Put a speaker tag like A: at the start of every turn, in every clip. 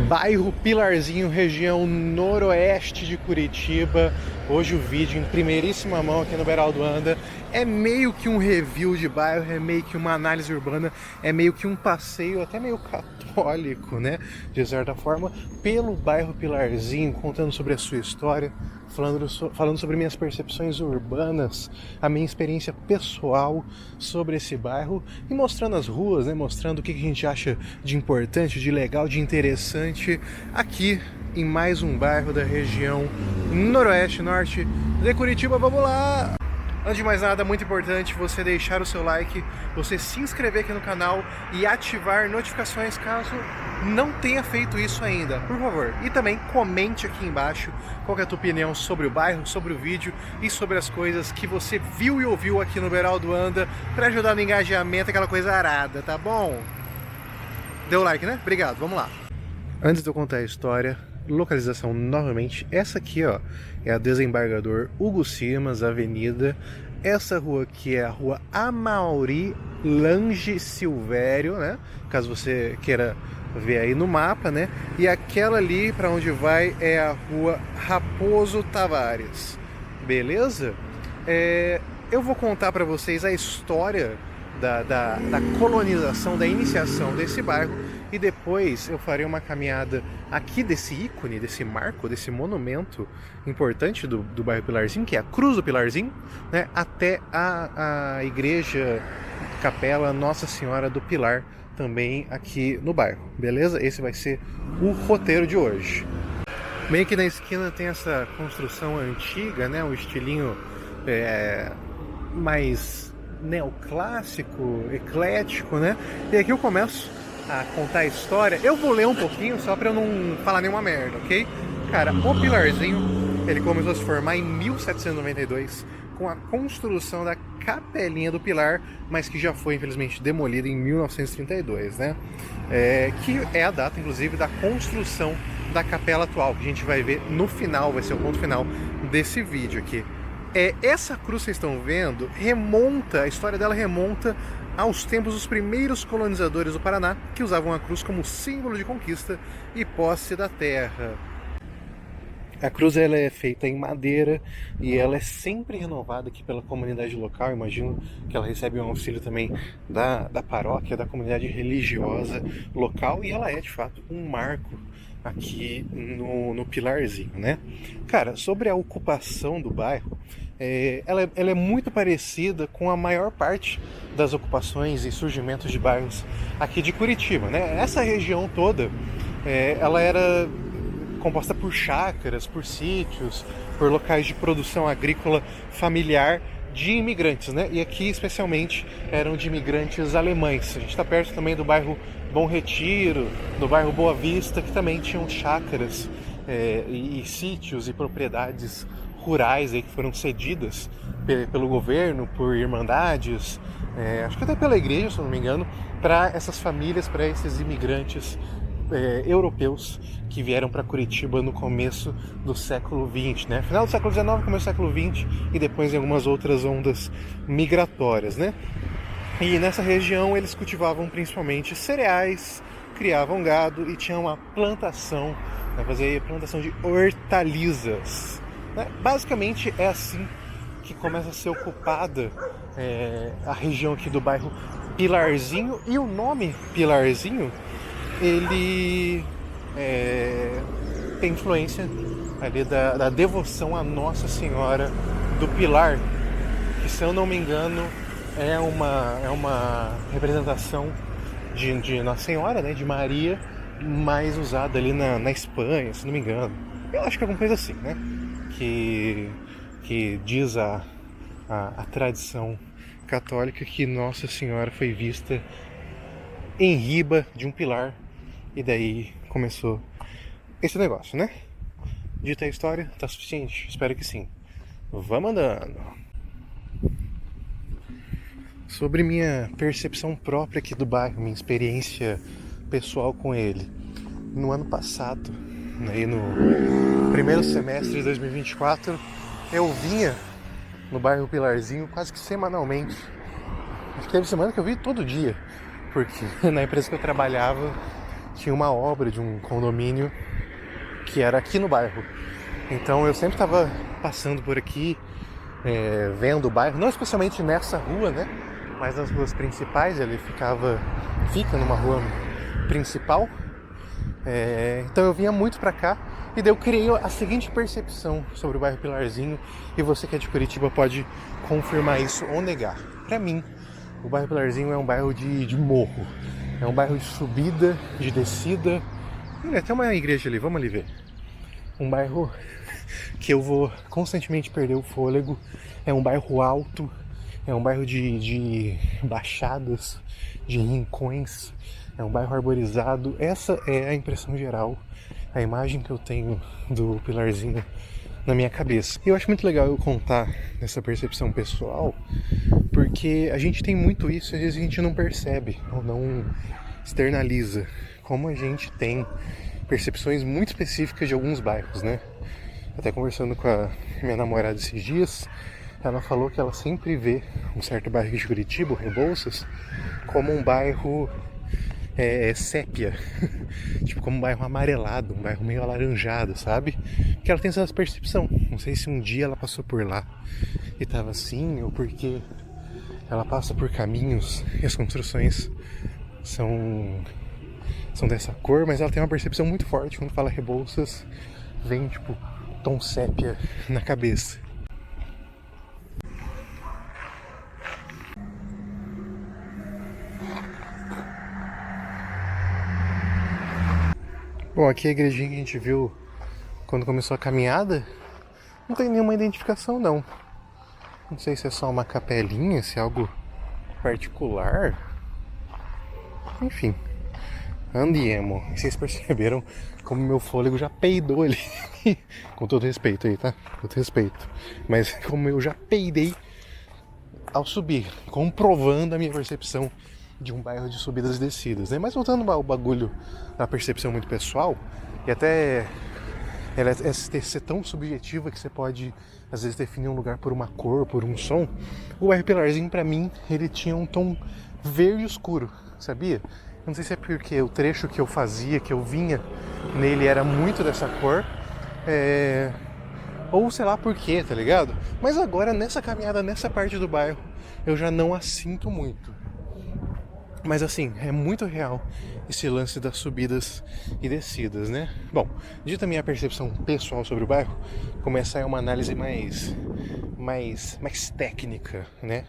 A: Bairro Pilarzinho, região noroeste de Curitiba. Hoje o vídeo em primeiríssima mão aqui no Beraldo Anda é meio que um review de bairro, é meio que uma análise urbana, é meio que um passeio até meio católico, né? De certa forma, pelo bairro Pilarzinho, contando sobre a sua história, falando sobre minhas percepções urbanas, a minha experiência pessoal sobre esse bairro e mostrando as ruas, né? Mostrando o que a gente acha de importante, de legal, de interessante aqui em mais um bairro da região noroeste, norte de Curitiba. Vamos lá! Antes de mais nada, muito importante você deixar o seu like, você se inscrever aqui no canal e ativar notificações caso não tenha feito isso ainda, por favor. E também comente aqui embaixo qual é a tua opinião sobre o bairro, sobre o vídeo e sobre as coisas que você viu e ouviu aqui no Beraldo Anda para ajudar no engajamento, aquela coisa arada, tá bom? Deu like, né? Obrigado, vamos lá. Antes de eu contar a história, localização novamente, essa aqui ó, é a Desembargador Hugo Simas, avenida. Essa rua aqui é a rua Amauri Lange Silvério, né? Caso você queira ver aí no mapa, né? E aquela ali para onde vai é a rua Raposo Tavares, beleza? Eu vou contar para vocês a história da colonização, da iniciação desse bairro, e depois eu farei uma caminhada aqui desse ícone, desse marco, desse monumento importante do bairro Pilarzinho, que é a Cruz do Pilarzinho, né, até a igreja, capela Nossa Senhora do Pilar, também aqui no bairro, beleza? Esse vai ser o roteiro de hoje. Meio que na esquina tem essa construção antiga, né, um estilinho mais neoclássico, eclético, né? E aqui eu começo a contar a história. Eu vou ler um pouquinho só pra eu não falar nenhuma merda, ok? Cara, o Pilarzinho, ele começou a se formar em 1792 com a construção da Capelinha do Pilar, mas que já foi infelizmente demolida em 1932, né? Que é a data, inclusive, da construção da capela atual, que a gente vai ver no final, vai ser o ponto final desse vídeo aqui. Essa cruz que vocês estão vendo a história dela remonta aos tempos dos primeiros colonizadores do Paraná, que usavam a cruz como símbolo de conquista e posse da terra. A cruz ela é feita em madeira e ela é sempre renovada aqui pela comunidade local. Imagino que ela recebe um auxílio também da paróquia, da comunidade religiosa local, e ela é de fato um marco aqui no Pilarzinho, né? Cara, sobre a ocupação do bairro, ela é muito parecida com a maior parte das ocupações e surgimentos de bairros aqui de Curitiba, né? Essa região toda, ela era composta por chácaras, por sítios, por locais de produção agrícola familiar de imigrantes, né? E aqui especialmente eram de imigrantes alemães. A gente está perto também do bairro Bom Retiro, do bairro Boa Vista, que também tinham chácaras e sítios e propriedades rurais aí que foram cedidas pelo governo, por irmandades, acho que até pela igreja, se não me engano, para essas famílias, para esses imigrantes europeus que vieram para Curitiba no começo do século XX, né? Final do século XIX, começo do século XX, e depois em algumas outras ondas migratórias, né? E nessa região eles cultivavam principalmente cereais, criavam gado e tinham uma plantação, né? Fazia plantação de hortaliças, né? Basicamente é assim que começa a ser ocupada a região aqui do bairro Pilarzinho, e o nome Pilarzinho ele tem influência ali da devoção à Nossa Senhora do Pilar, que, se eu não me engano, é uma representação de Nossa Senhora, né, de Maria, mais usada ali na Espanha, se não me engano. Eu acho que é alguma coisa assim, né, que diz a tradição católica que Nossa Senhora foi vista em riba de um pilar. E daí começou esse negócio, né? Dita a história, tá suficiente? Espero que sim. Vamos andando. Sobre minha percepção própria aqui do bairro, minha experiência pessoal com ele. No ano passado, aí no primeiro semestre de 2024, eu vinha no bairro Pilarzinho quase que semanalmente. Acho que teve semana que eu vi todo dia, porque na empresa que eu trabalhava tinha uma obra de um condomínio que era aqui no bairro. Então eu sempre estava passando por aqui, vendo o bairro, não especialmente nessa rua, né? Mas nas ruas principais. Ele fica numa rua principal. Então eu vinha muito pra cá e daí eu criei a seguinte percepção sobre o bairro Pilarzinho, e você que é de Curitiba pode confirmar isso ou negar. Pra mim, o bairro Pilarzinho é um bairro de morro, é um bairro de subida, de descida. Olha, tem uma igreja ali, vamos ali ver. Um bairro que eu vou constantemente perder o fôlego, é um bairro alto, é um bairro de baixadas, de rincões. É um bairro arborizado. Essa é a impressão geral, a imagem que eu tenho do Pilarzinho na minha cabeça. E eu acho muito legal eu contar essa percepção pessoal, porque a gente tem muito isso e às vezes a gente não percebe ou não externaliza. Como a gente tem percepções muito específicas de alguns bairros, né? Até conversando com a minha namorada esses dias, ela falou que ela sempre vê um certo bairro de Curitiba, o Rebouças, como um bairro sépia, tipo como um bairro amarelado, um bairro meio alaranjado, sabe? Porque ela tem essa percepção. Não sei se um dia ela passou por lá e tava assim, ou porque ela passa por caminhos e as construções são dessa cor, mas ela tem uma percepção muito forte. Quando fala Rebouças, vem tipo tom sépia na cabeça. Bom, aqui a igrejinha que a gente viu quando começou a caminhada, não tem nenhuma identificação não. Não sei se é só uma capelinha, se é algo particular. Enfim, andiamo. Vocês perceberam como meu fôlego já peidou ali. Com todo respeito aí, tá? Com todo respeito. Mas como eu já peidei ao subir, comprovando a minha percepção de um bairro de subidas e descidas, né? Mas voltando ao bagulho da percepção muito pessoal, e até ela ser tão subjetiva que você pode às vezes definir um lugar por uma cor, por um som. O bairro Pilarzinho, pra mim, ele tinha um tom verde escuro, sabia? Não sei se é porque o trecho que eu fazia, que eu vinha nele, era muito dessa cor, ou sei lá por quê, tá ligado? Mas agora, nessa caminhada, nessa parte do bairro, eu já não a sinto muito. Mas assim, é muito real esse lance das subidas e descidas, né? Bom, dita a minha percepção pessoal sobre o bairro, começa aí uma análise mais técnica, né?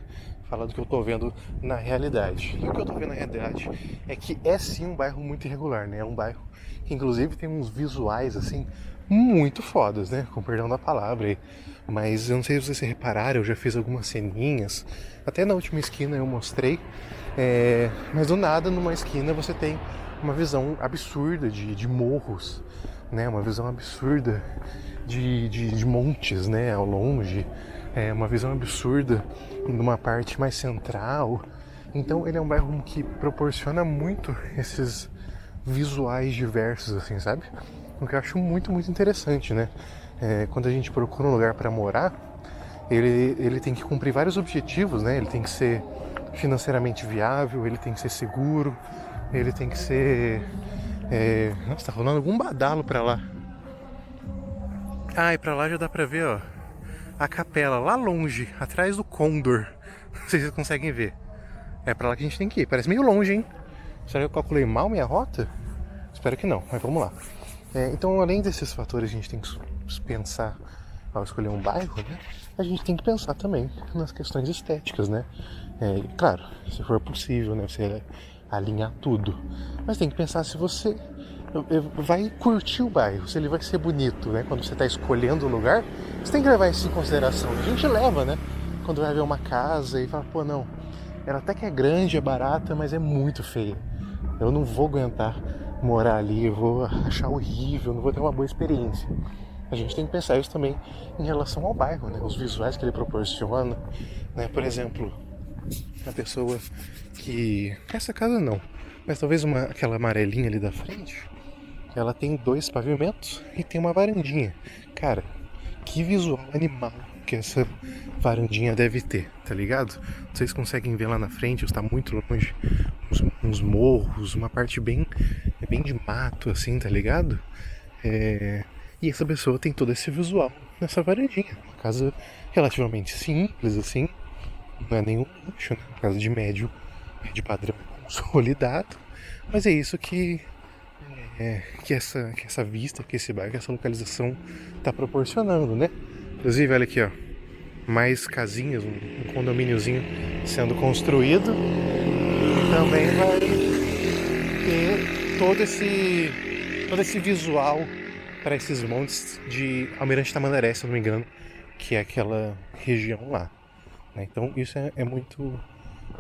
A: Falar do que eu tô vendo na realidade. E o que eu tô vendo na realidade é que é sim um bairro muito irregular, né? É um bairro que inclusive tem uns visuais assim muito fodas, né? Com perdão da palavra aí. Mas eu não sei se vocês repararam, eu já fiz algumas ceninhas. Até na última esquina eu mostrei. Mas do nada, numa esquina, você tem uma visão absurda de morros, né? Uma visão absurda de montes, né? Ao longe. Uma visão absurda numa parte mais central. Então ele é um bairro que proporciona muito esses visuais diversos, assim, sabe? O que eu acho muito, muito interessante, né? Quando a gente procura um lugar para morar, ele tem que cumprir vários objetivos, né? Ele tem que ser financeiramente viável, ele tem que ser seguro, ele tem que ser... Nossa, tá rolando algum badalo pra lá. E pra lá já dá pra ver, ó, a capela lá longe, atrás do Condor. Não sei se vocês conseguem ver. É pra lá que a gente tem que ir. Parece meio longe, hein? Será que eu calculei mal minha rota? Espero que não, mas vamos lá. Então, além desses fatores, a gente tem que pensar ao escolher um bairro, né? A gente tem que pensar também nas questões estéticas, né? Claro, se for possível, né? Você alinhar tudo. Mas tem que pensar se você vai curtir o bairro, se ele vai ser bonito, né? Quando você está escolhendo o lugar, você tem que levar isso em consideração. A gente leva, né? Quando vai ver uma casa e fala, pô, não, ela até que é grande, é barata, mas é muito feia. Eu não vou aguentar morar ali, eu vou achar horrível, não vou ter uma boa experiência. A gente tem que pensar isso também em relação ao bairro, né? Os visuais que ele proporciona, né? Por exemplo, a pessoa que... Essa casa não, mas talvez aquela amarelinha ali da frente, ela tem 2 pavimentos e tem uma varandinha. Cara, que visual animal que essa varandinha deve ter, tá ligado? Vocês conseguem ver lá na frente, está muito longe, uns morros, uma parte bem de mato, assim, tá ligado? E essa pessoa tem todo esse visual nessa varandinha. Uma casa relativamente simples, assim, não é nenhum luxo, né? Uma casa de médio padrão consolidado, mas é isso que essa vista, que esse bairro, que essa localização tá proporcionando, né? Inclusive, olha aqui, ó, mais casinhas, um condomíniozinho sendo construído, e também vai ter todo esse visual para esses montes de Almirante Tamandaré, se eu não me engano, que é aquela região lá, né? Então isso é muito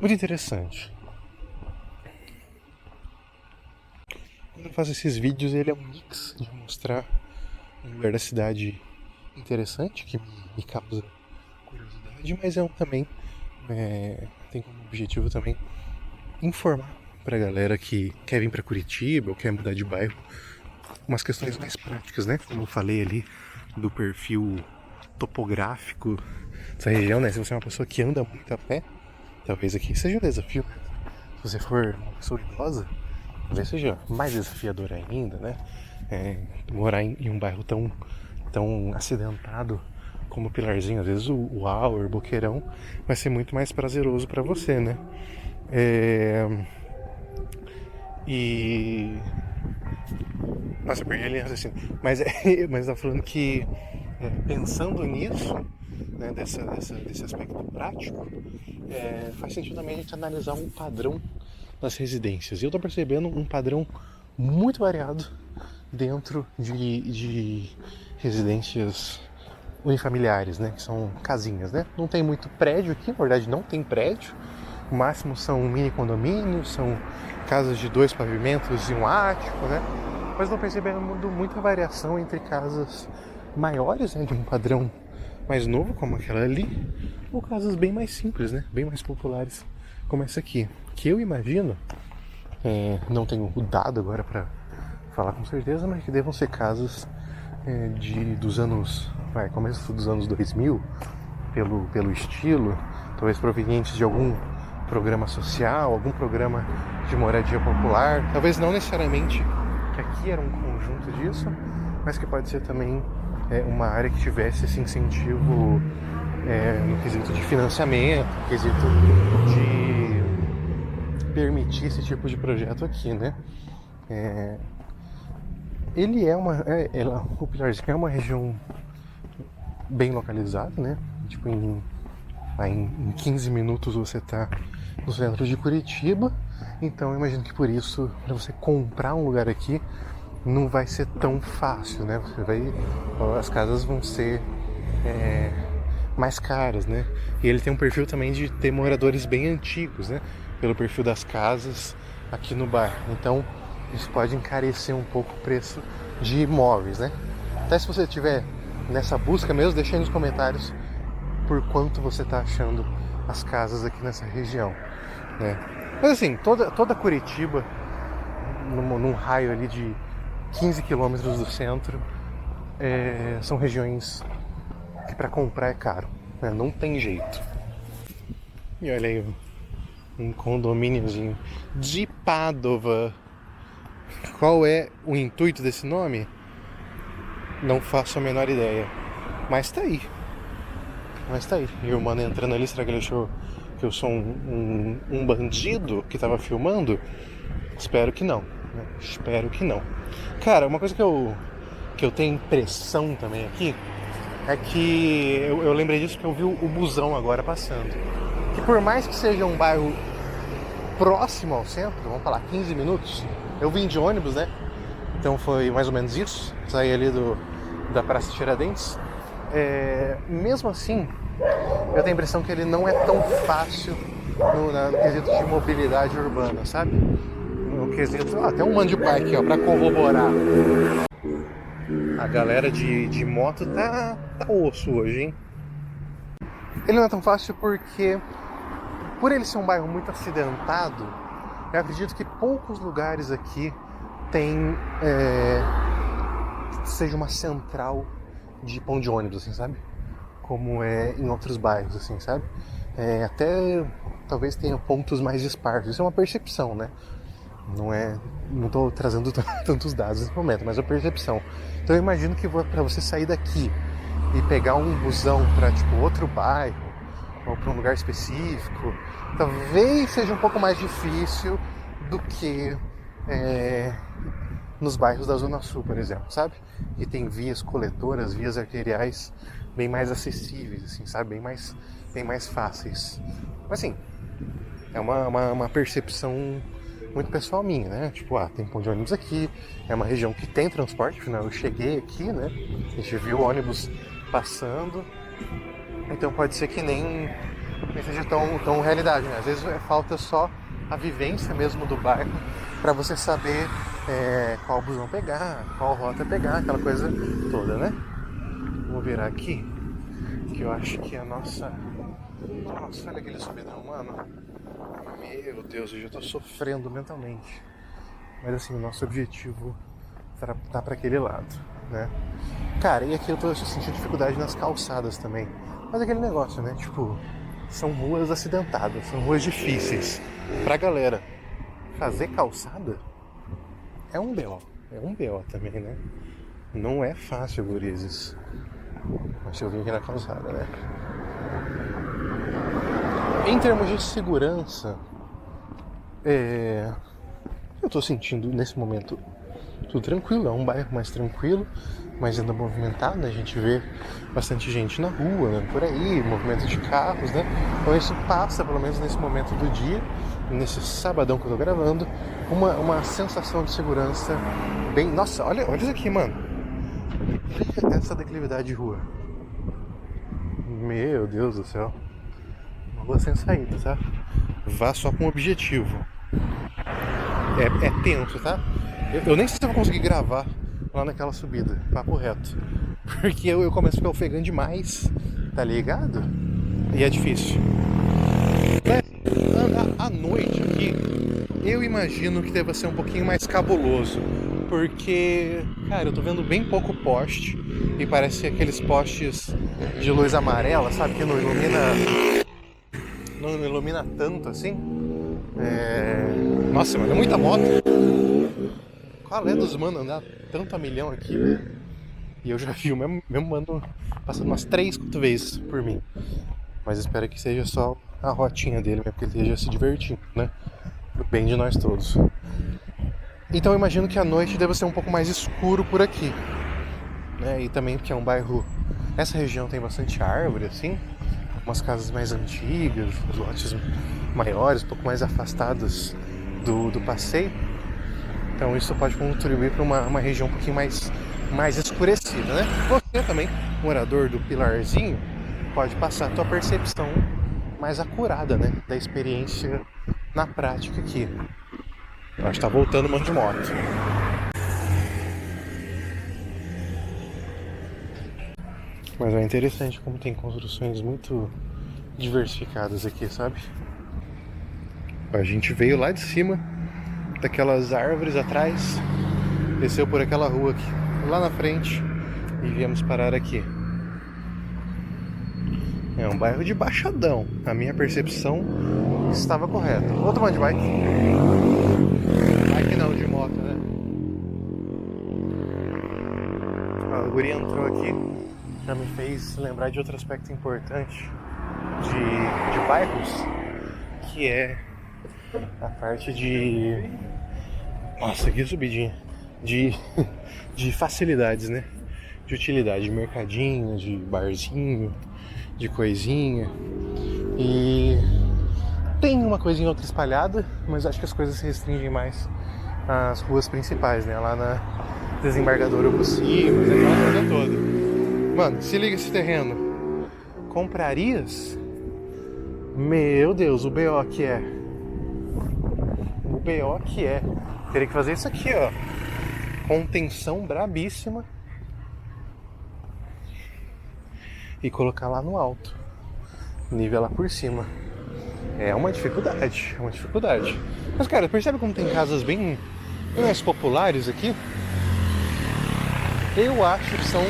A: interessante. Quando eu faço esses vídeos, ele é um mix de mostrar um lugar da cidade interessante, que me causa curiosidade, mas também tem como objetivo também informar pra galera que quer vir pra Curitiba ou quer mudar de bairro umas questões mais práticas, né? Como eu falei ali do perfil topográfico dessa região, né? Se você é uma pessoa que anda muito a pé, talvez aqui seja um desafio. Se você for uma pessoa idosa, talvez seja mais desafiador ainda, né? Morar em um bairro tão acidentado como Pilarzinho, às vezes o Auer, Boqueirão, vai ser muito mais prazeroso para você, né? Nossa, eu perdi a linha de raciocínio. Mas tá falando que, pensando nisso, né, desse aspecto prático, faz sentido também a gente analisar um padrão das residências. E eu tô percebendo um padrão muito variado dentro de residências unifamiliares, né, que são casinhas, né? Não tem muito prédio aqui, na verdade não tem prédio. O máximo são mini condomínios, são casas de 2 pavimentos e um ático, né? Mas estou percebendo muita variação entre casas maiores, né, de um padrão mais novo, como aquela ali, ou casas bem mais simples, né, bem mais populares, como essa aqui. Que eu imagino, não tenho o dado agora para falar com certeza, mas que devam ser casas dos anos, começo dos anos 2000, pelo estilo, talvez provenientes de algum programa social, algum programa de moradia popular, talvez não necessariamente que aqui era um conjunto disso, mas que pode ser também uma área que tivesse esse incentivo no quesito de financiamento, no quesito de permitir esse tipo de projeto aqui, né? Ele o Pilarzinho é uma região bem localizada, né? Tipo, em 15 minutos você está no centro de Curitiba, então eu imagino que por isso, para você comprar um lugar aqui, não vai ser tão fácil, né? As casas vão ser mais caras, né? E ele tem um perfil também de ter moradores bem antigos, né? Pelo perfil das casas aqui no bairro. Então, isso pode encarecer um pouco o preço de imóveis, né? Até se você estiver nessa busca mesmo, deixa aí nos comentários por quanto você está achando as casas aqui nessa região, né? Mas assim, toda Curitiba, num raio ali de 15 quilômetros do centro, são regiões que para comprar é caro, né? Não tem jeito. E olha aí, um condomíniozinho de Pádua. Qual é o intuito desse nome? Não faço a menor ideia. Mas tá aí. E o mano entrando ali, será que ele achou que eu sou um bandido que tava filmando? Espero que não, né? Espero que não. Cara, uma coisa que eu tenho impressão também aqui é que eu lembrei disso que eu vi o busão agora passando. Que por mais que seja um bairro próximo ao centro, vamos falar 15 minutos, eu vim de ônibus, né? Então foi mais ou menos isso. Saí ali da Praça Tiradentes. Mesmo assim, eu tenho a impressão que ele não é tão fácil no quesito de mobilidade urbana, sabe? No quesito, até um mano de pai aqui, ó, pra corroborar. A galera de moto tá osso hoje, hein? Ele não é tão fácil porque, por ele ser um bairro muito acidentado, eu acredito que poucos lugares aqui tem seja uma central de pão de ônibus, assim, sabe? Como é em outros bairros, assim, sabe? Até talvez tenha pontos mais esparsos. Isso é uma percepção, né? Não tô trazendo tantos dados nesse momento, mas a percepção. Então eu imagino que para você sair daqui e pegar um busão para tipo outro bairro ou para um lugar específico, talvez seja um pouco mais difícil do que nos bairros da Zona Sul, por exemplo, sabe? Que tem vias coletoras, vias arteriais bem mais acessíveis, assim, sabe? Bem mais fáceis. Mas assim, é uma percepção muito pessoal minha, né? Tipo, tem ponto de ônibus aqui, é uma região que tem transporte, afinal eu cheguei aqui, né? A gente viu o ônibus passando, então pode ser que nem seja tão realidade, né? Às vezes falta só a vivência mesmo do bairro para você saber qual busão pegar, qual rota pegar, aquela coisa toda, né? Vou virar aqui, que eu acho que a nossa... Nossa, olha aquele subidão, mano. Meu Deus, eu já tô sofrendo mentalmente. Mas assim, o nosso objetivo tá pra aquele lado, né? Cara, e aqui eu tô sentindo dificuldade nas calçadas também. Mas aquele negócio, né? Tipo, são ruas acidentadas, são ruas difíceis. Pra galera fazer calçada é um BO. É um BO também, né? Não é fácil, gurizes. Mas eu vim aqui na calçada, né? Em termos de segurança, eu tô sentindo nesse momento tudo tranquilo, é um bairro mais tranquilo, mais ainda movimentado, né? A gente vê bastante gente na rua, né? Por aí, movimento de carros, né? Então isso passa, pelo menos nesse momento do dia, nesse sabadão que eu tô gravando, uma sensação de segurança bem... Nossa, olha isso aqui, mano. Olha essa declividade de rua. Meu Deus do céu. Uma rua sem saída, tá? Vá só com objetivo. É tenso, tá? Eu nem sei se eu vou conseguir gravar lá naquela subida, papo reto. Porque eu começo a ficar ofegante demais, tá ligado? E é difícil. À noite aqui, eu imagino que deva ser um pouquinho mais cabuloso. Porque, cara, eu tô vendo bem pouco poste. E parece aqueles postes de luz amarela, sabe? Que não ilumina tanto assim. Nossa, mano, é muita moto. Qual é dos mano andar tanto a milhão aqui, velho? E eu já vi o mesmo mano passando umas 3-4 vezes por mim. Mas espero que seja só a rotinha dele, porque ele esteja se divertindo, né? Pro bem de nós todos. Então eu imagino que a noite deve ser um pouco mais escuro por aqui, né? E também porque é um bairro... Essa região tem bastante árvore, assim. Umas casas mais antigas, os lotes maiores, um pouco mais afastados do passeio. Então isso pode contribuir para uma região um pouquinho mais escurecida, né? Você também, morador do Pilarzinho, pode passar a tua percepção mais acurada, né? Da experiência na prática aqui. Eu acho que tá voltando um monte de moto. Mas é interessante como tem construções muito diversificadas aqui, sabe? A gente veio lá de cima daquelas árvores atrás, desceu por aquela rua aqui, lá na frente, e viemos parar aqui. É um bairro de baixadão. A minha percepção estava correta. Outro mano de bike. Bike não, de moto, né? A guria entrou aqui, já me fez lembrar de outro aspecto importante de bairros, que é a parte de... Nossa, que subidinha. De facilidades, né? De utilidade, de mercadinho, de barzinho, de coisinha. E tem uma coisinha outra espalhada, mas acho que as coisas se restringem mais às ruas principais, né? Lá na Desembargadora Possível, aquela coisa toda. Mano, se liga esse terreno. Comprarias? Meu Deus, o BO que é. O BO que é. Teria que fazer isso aqui, ó. Contenção brabíssima. E colocar lá no alto. Nivelar por cima. É uma dificuldade, Mas, cara, percebe como tem casas bem mais populares aqui? Eu acho que são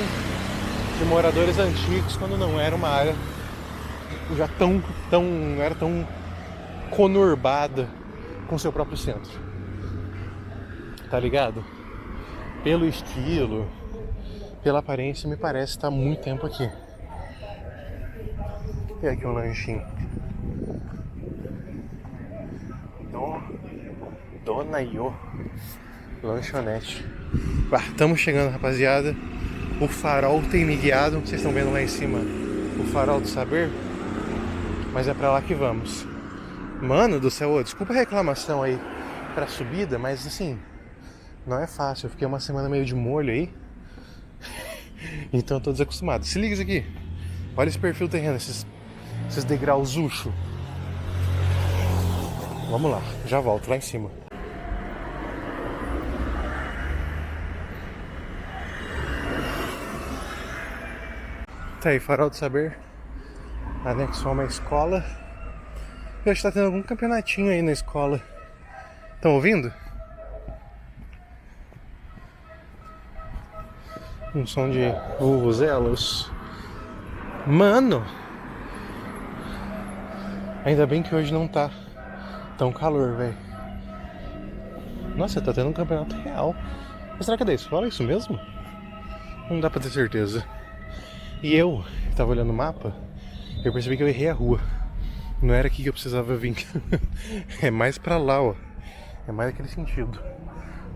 A: de moradores antigos, quando não era uma área já não era tão conurbada com seu próprio centro. tá ligado? Pelo estilo, pela aparência, me parece estar muito tempo aqui. E aqui um lanchinho. Dona Iô Lanchonete. Estamos chegando, rapaziada. O farol tem me guiado. Vocês estão vendo lá em cima o farol do saber? Mas é pra lá que vamos. Mano do céu, desculpa a reclamação aí pra subida, mas assim, não é fácil. Eu fiquei uma semana meio de molho aí. Então eu tô desacostumado. Se liga isso aqui. Olha esse perfil terreno, esses degraus ucho. Vamos lá, já volto lá em cima. Tá aí, farol do saber. Anexo a uma escola. Eu acho que tá tendo algum campeonatinho aí na escola. Estão ouvindo? Um som de vuvuzelas. Mano! Ainda bem que hoje não tá tão calor, velho. Nossa, tá tendo um campeonato real. Mas será que é da escola? É isso mesmo? Não dá pra ter certeza. E eu tava olhando o mapa, eu percebi que eu errei a rua. Não era aqui que eu precisava vir. É mais pra lá, ó. É mais naquele sentido.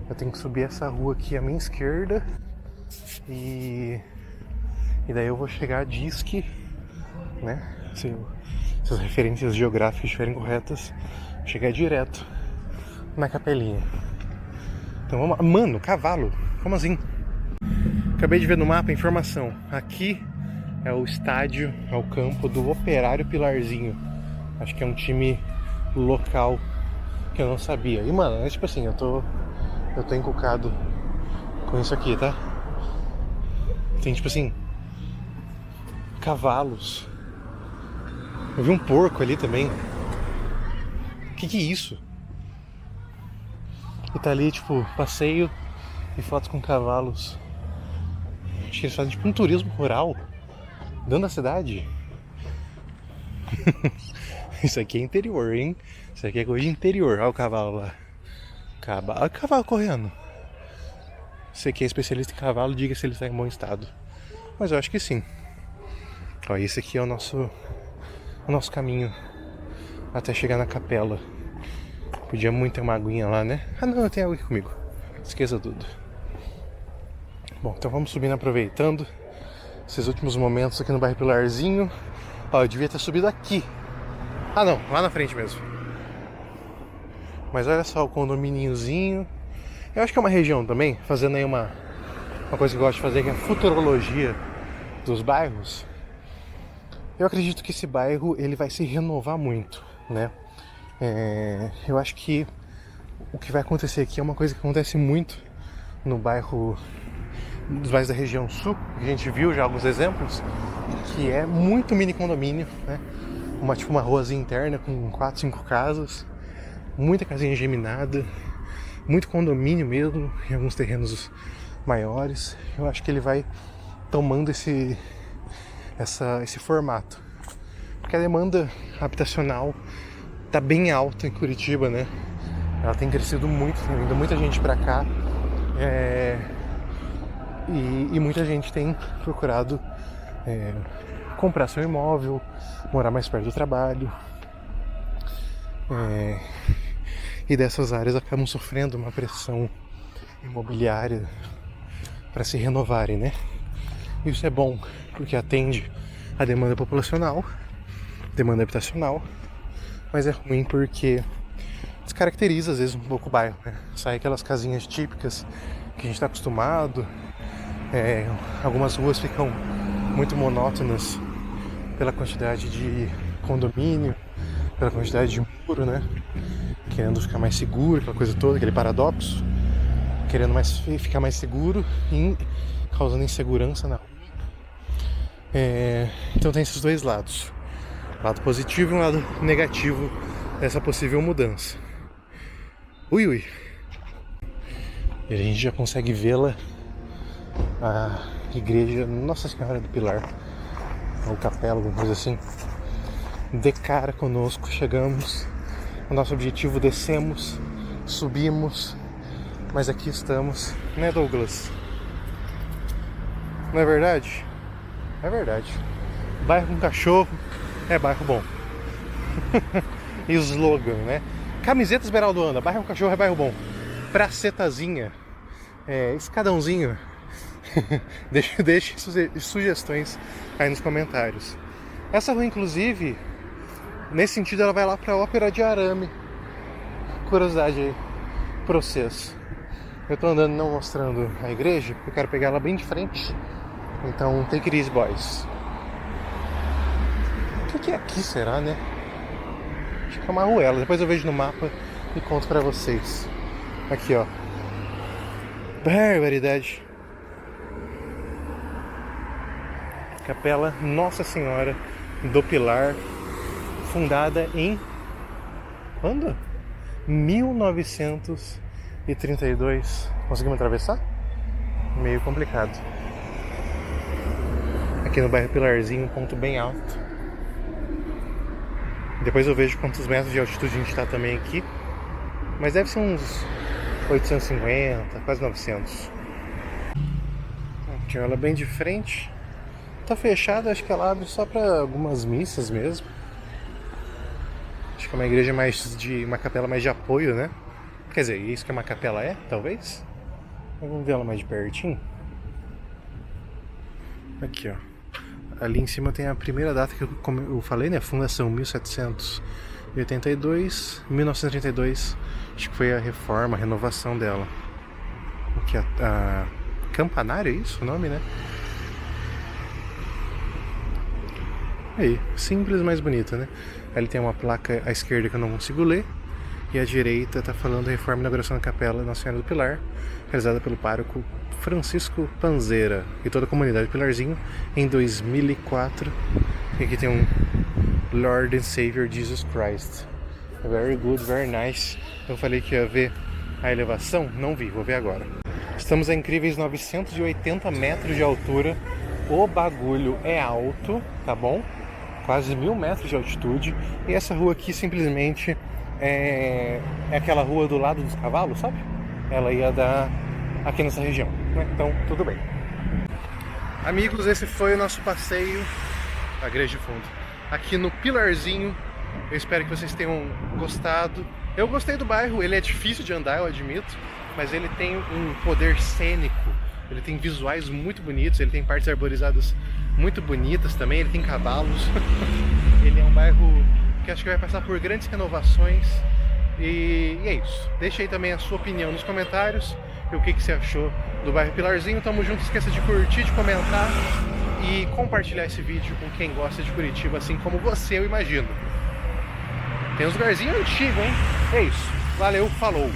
A: Eu tenho que subir essa rua aqui à minha esquerda. E daí eu vou chegar a Disque, né? Se as referências geográficas estiverem corretas, chegar direto na capelinha. Então vamos lá. Mano, cavalo! Como assim? Acabei de ver no mapa a informação. Aqui é o estádio, é o campo do Operário Pilarzinho. Acho que é um time local que eu não sabia. E mano, é tipo assim, eu tô encucado com isso aqui, tá? Tem tipo assim, cavalos. Eu vi um porco ali também. Que é isso? E tá ali tipo, passeio e fotos com cavalos. Acho que eles fazem tipo um turismo rural dentro da cidade. Isso aqui é interior, hein? Isso aqui é coisa de interior. Olha o cavalo lá. Olha o cavalo correndo. Você que é especialista em cavalo, diga se ele está em bom estado. Mas eu acho que sim. Ó, esse aqui é o nosso caminho até chegar na capela. Podia muito ter uma aguinha lá, né? Ah não, eu tenho água aqui comigo. Esqueça tudo. Bom, então vamos subindo aproveitando esses últimos momentos aqui no bairro Pilarzinho. Ó, eu devia ter subido aqui. Ah não, lá na frente mesmo. Mas olha só o condomíniozinho. Eu acho que é uma região também, fazendo aí uma coisa que eu gosto de fazer, que é a futurologia dos bairros. Eu acredito que esse bairro ele vai se renovar muito, né? Eu acho que o que vai acontecer aqui é uma coisa que acontece muito no bairro, dos bairros da região sul, que a gente viu já alguns exemplos, que é muito mini condomínio, né? Uma ruazinha interna com 4, 5 casas, muita casinha geminada, muito condomínio mesmo, em alguns terrenos maiores. Eu acho que ele vai tomando esse formato, porque a demanda habitacional tá bem alta em Curitiba, né? Ela tem crescido muito, tem vindo muita gente pra cá, e muita gente tem procurado comprar seu imóvel, morar mais perto do trabalho, e dessas áreas acabam sofrendo uma pressão imobiliária para se renovarem, né? Isso é bom porque atende a demanda populacional, demanda habitacional, mas é ruim porque descaracteriza às vezes um pouco o bairro, né? Sai aquelas casinhas típicas que a gente está acostumado, algumas ruas ficam muito monótonas pela quantidade de condomínio, pela quantidade de muro, né? Querendo ficar mais seguro, aquela coisa toda, aquele paradoxo, querendo ficar mais seguro e causando insegurança na rua. Então tem esses dois lados, lado positivo e um lado negativo dessa possível mudança. Ui. E a gente já consegue vê-la, a igreja Nossa Senhora do Pilar, ou capela, alguma coisa assim, de cara conosco. Chegamos, o nosso objetivo, descemos, subimos, Mas aqui estamos, né, Douglas? Não é verdade? É verdade. Bairro com cachorro é bairro bom. E o slogan, né? Camiseta Esmeraldo anda, bairro com cachorro é bairro bom. Pracetazinha, escadãozinho. Deixe sugestões aí nos comentários. Essa rua, inclusive, nesse sentido, ela vai lá pra Ópera de Arame. Curiosidade aí pra vocês. Eu tô andando não mostrando a igreja, porque eu quero pegar ela bem de frente. Então, take it easy, boys. O que é aqui, será, né? Acho que é uma ruela. Depois eu vejo no mapa e conto pra vocês. Aqui, ó. Barbaridade. Capela Nossa Senhora do Pilar, fundada em... quando? 1932. Conseguimos atravessar? Meio complicado. Aqui no bairro Pilarzinho, um ponto bem alto. Depois eu vejo quantos metros de altitude a gente está também aqui. Mas deve ser uns 850, quase 900. Aqui ela bem de frente. Tá fechada, acho que ela abre só para algumas missas mesmo. Acho que é uma igreja mais de... uma capela mais de apoio, né? Quer dizer, isso que uma capela é, talvez? Vamos ver ela mais de pertinho. Aqui, ó. Ali em cima tem a primeira data que eu falei, né? Fundação 1782, 1932. Acho que foi a reforma, a renovação dela. Aqui a Campanário, é isso o nome, né? Aí, simples, mas bonita, né? Ali tem uma placa à esquerda que eu não consigo ler. E à direita tá falando da reforma e inauguração da Capela Nossa Senhora do Pilar, realizada pelo pároco Francisco Panzeira e toda a comunidade Pilarzinho em 2004. E aqui tem um Lord and Savior Jesus Christ. Very good, very nice. Eu falei que ia ver a elevação, não vi, vou ver agora. Estamos a incríveis 980 metros de altura. O bagulho é alto, tá bom? Quase 1000 metros de altitude. E essa rua aqui simplesmente é aquela rua do lado dos cavalos, sabe? Ela ia dar aqui nessa região, né? Então, tudo bem. Amigos, esse foi o nosso passeio, a igreja de fundo, aqui no Pilarzinho. Eu espero que vocês tenham gostado. Eu gostei do bairro, ele é difícil de andar, eu admito, mas ele tem um poder cênico. Ele tem visuais muito bonitos, ele tem partes arborizadas muito bonitas também, ele tem cavalos. Ele é um bairro que acho que vai passar por grandes renovações. E é isso. Deixa aí também a sua opinião nos comentários e o que você achou do bairro Pilarzinho. Tamo junto, esqueça de curtir, de comentar e compartilhar esse vídeo com quem gosta de Curitiba, assim como você, eu imagino. Tem uns lugarzinhos antigos, hein? É isso. Valeu, falou!